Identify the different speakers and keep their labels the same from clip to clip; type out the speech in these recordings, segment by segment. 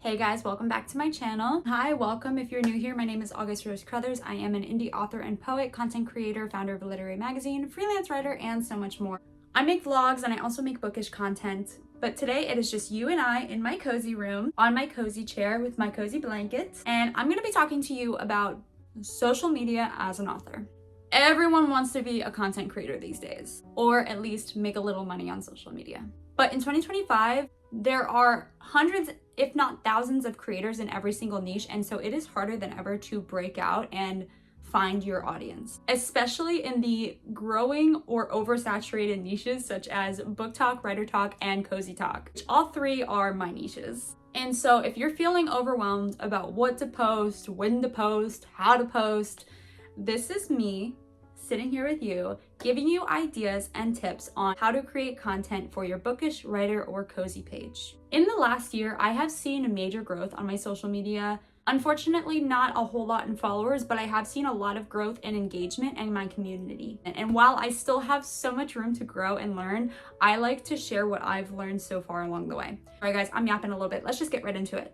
Speaker 1: Hey guys, welcome back to my channel. Hi, welcome if you're new here. My name is August Rose Crothers. I am an indie author and poet, content creator, founder of a literary magazine, freelance writer, and so much more. I make vlogs and I also make bookish content, but today it is just you and I in my cozy room, on my cozy chair with my cozy blankets, and I'm gonna be talking to you about social media as an author. Everyone wants to be a content creator these days, or at least make a little money on social media. But in 2025, there are hundreds, if not thousands, of creators in every single niche, and so it is harder than ever to break out and find your audience, especially in the growing or oversaturated niches such as book talk, writer talk, and cozy talk. All three are my niches. And so if you're feeling overwhelmed about what to post, when to post, how to post, this is me sitting here with you, giving you ideas and tips on how to create content for your bookish, writer, or cozy page. In the last year, I have seen a major growth on my social media. Unfortunately, not a whole lot in followers, but I have seen a lot of growth and engagement in my community. And while I still have so much room to grow and learn, I like to share what I've learned so far along the way. All right, guys, I'm yapping a little bit. Let's just get right into it.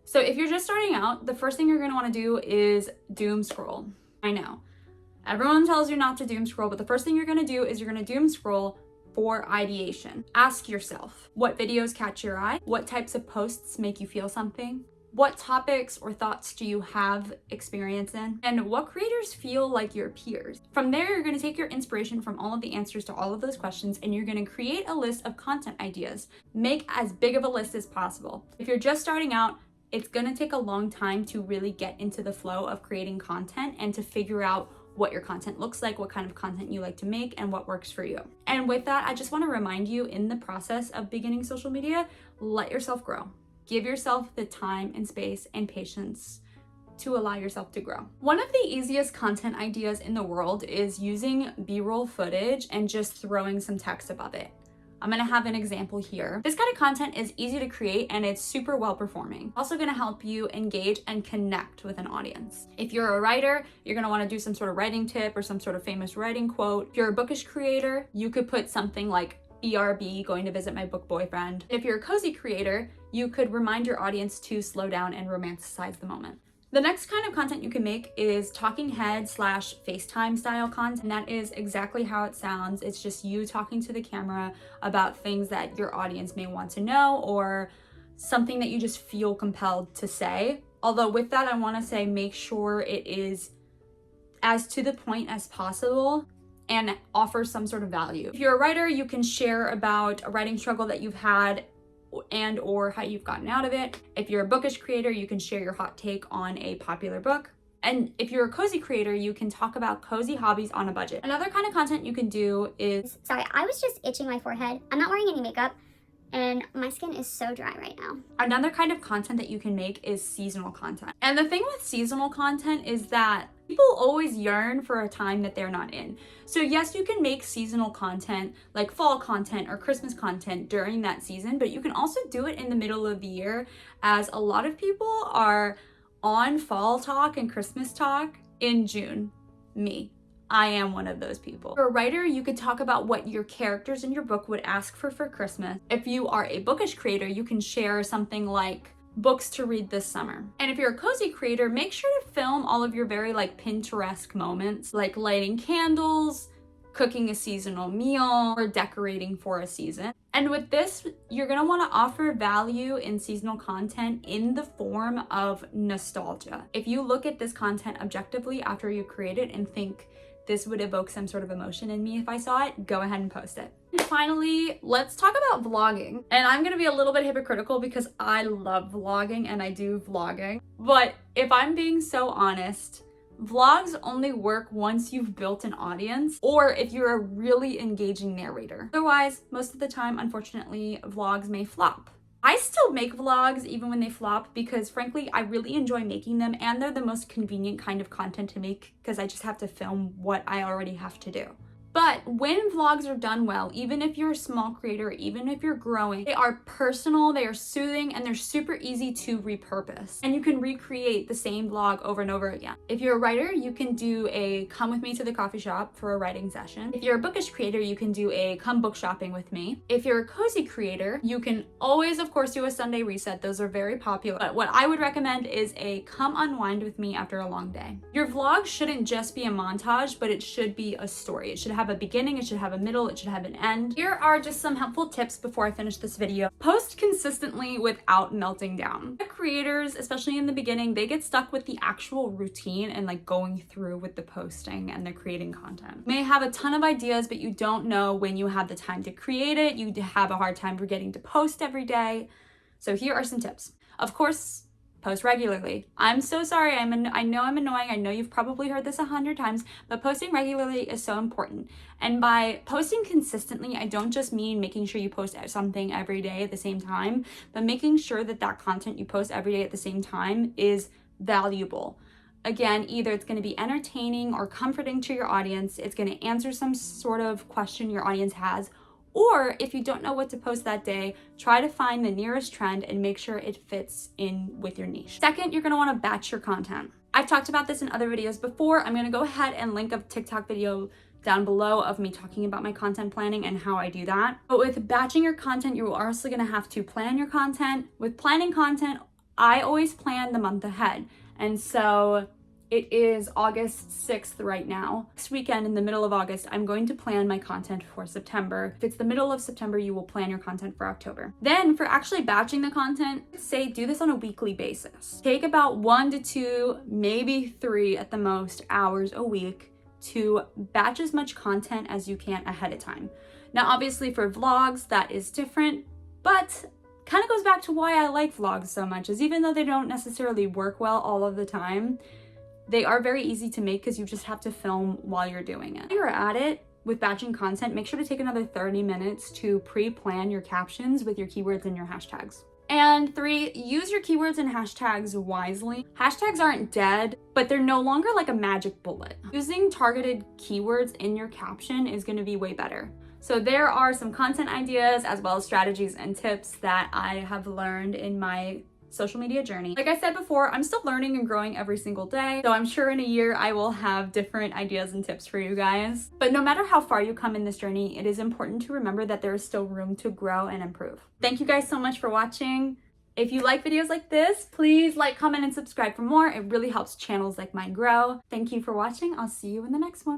Speaker 1: So if you're just starting out, the first thing you're gonna wanna do is doom scroll. I know. Everyone tells you not to doom scroll, but the first thing you're gonna do is you're gonna doom scroll for ideation. Ask yourself, what videos catch your eye? What types of posts make you feel something? What topics or thoughts do you have experience in? And what creators feel like your peers? From there, you're gonna take your inspiration from all of the answers to all of those questions and you're gonna create a list of content ideas. Make as big of a list as possible. If you're just starting out, it's gonna take a long time to really get into the flow of creating content and to figure out what your content looks like, what kind of content you like to make, and what works for you. And with that, I just want to remind you, in the process of beginning social media, let yourself grow. Give yourself the time and space and patience to allow yourself to grow. One of the easiest content ideas in the world is using B-roll footage and just throwing some text above it. I'm gonna have an example here. This kind of content is easy to create and it's super well performing. Also gonna help you engage and connect with an audience. If you're a writer, you're gonna wanna do some sort of writing tip or some sort of famous writing quote. If you're a bookish creator, you could put something like BRB, going to visit my book boyfriend. If you're a cozy creator, you could remind your audience to slow down and romanticize the moment. The next kind of content you can make is talking head / FaceTime style content. And that is exactly how it sounds. It's just you talking to the camera about things that your audience may want to know or something that you just feel compelled to say. Although with that, I want to say make sure it is as to the point as possible and offer some sort of value. If you're a writer, you can share about a writing struggle that you've had and or how you've gotten out of it. If you're a bookish creator, you can share your hot take on a popular book. And if you're a cozy creator, you can talk about cozy hobbies on a budget. Another kind of content you can do is...
Speaker 2: Sorry, I was just itching my forehead. I'm not wearing any makeup and my skin is so dry right now.
Speaker 1: Another kind of content that you can make is seasonal content. And the thing with seasonal content is that people always yearn for a time that they're not in. So yes, you can make seasonal content like fall content or Christmas content during that season, but you can also do it in the middle of the year, as a lot of people are on fall talk and Christmas talk in June. Me. I am one of those people. For a writer, you could talk about what your characters in your book would ask for Christmas. If you are a bookish creator, you can share something like books to read this summer. And if you're a cozy creator, make sure to film all of your very Pinterest moments, like lighting candles, cooking a seasonal meal, or decorating for a season. And with this, you're gonna wanna offer value in seasonal content in the form of nostalgia. If you look at this content objectively after you create it and think, this would evoke some sort of emotion in me if I saw it, go ahead and post it. And finally, let's talk about vlogging. And I'm gonna be a little bit hypocritical because I love vlogging and I do vlogging. But if I'm being so honest, vlogs only work once you've built an audience or if you're a really engaging narrator. Otherwise, most of the time, unfortunately, vlogs may flop. I still make vlogs even when they flop because frankly, I really enjoy making them and they're the most convenient kind of content to make because I just have to film what I already have to do. But when vlogs are done well, even if you're a small creator, even if you're growing, they are personal, they are soothing, and they're super easy to repurpose. And you can recreate the same vlog over and over again. If you're a writer, you can do a come with me to the coffee shop for a writing session. If you're a bookish creator, you can do a come book shopping with me. If you're a cozy creator, you can always, of course, do a Sunday reset. Those are very popular. But what I would recommend is a come unwind with me after a long day. Your vlog shouldn't just be a montage, but it should be a story. It should have a beginning, it should have a middle, it should have an end. Here are just some helpful tips before I finish this video. Post consistently without melting down. Creators, especially in the beginning, they get stuck with the actual routine and like going through with the posting and the creating content. You may have a ton of ideas, but you don't know when you have the time to create it. You have a hard time forgetting to post every day. So here are some tips. Of course, post regularly. I'm so sorry. I know I'm annoying. I know you've probably heard this 100 times, but posting regularly is so important. And by posting consistently, I don't just mean making sure you post something every day at the same time, but making sure that that content you post every day at the same time is valuable. Again, either it's going to be entertaining or comforting to your audience. It's going to answer some sort of question your audience has. Or if you don't know what to post that day, try to find the nearest trend and make sure it fits in with your niche. Second, you're gonna wanna batch your content. I've talked about this in other videos before. I'm gonna go ahead and link a TikTok video down below of me talking about my content planning and how I do that. But with batching your content, you're also gonna have to plan your content. With planning content, I always plan the month ahead. And so it is August 6th right now. Next weekend in the middle of August, I'm going to plan my content for September. If it's the middle of September, you will plan your content for October. Then for actually batching the content, say do this on a weekly basis. Take about 1 to 2, maybe 3 at the most hours a week to batch as much content as you can ahead of time. Now, obviously for vlogs, that is different, but kind of goes back to why I like vlogs so much, is even though they don't necessarily work well all of the time, they are very easy to make because you just have to film while you're doing it. While you're at it with batching content, make sure to take another 30 minutes to pre-plan your captions with your keywords and your hashtags. And 3, use your keywords and hashtags wisely. Hashtags aren't dead, but they're no longer like a magic bullet. Using targeted keywords in your caption is going to be way better. So there are some content ideas as well as strategies and tips that I have learned in my social media journey. Like I said before, I'm still learning and growing every single day, so I'm sure in a year I will have different ideas and tips for you guys. But no matter how far you come in this journey, it is important to remember that there is still room to grow and improve. Thank you guys so much for watching. If you like videos like this, please like, comment, and subscribe for more. It really helps channels like mine grow. Thank you for watching. I'll see you in the next one.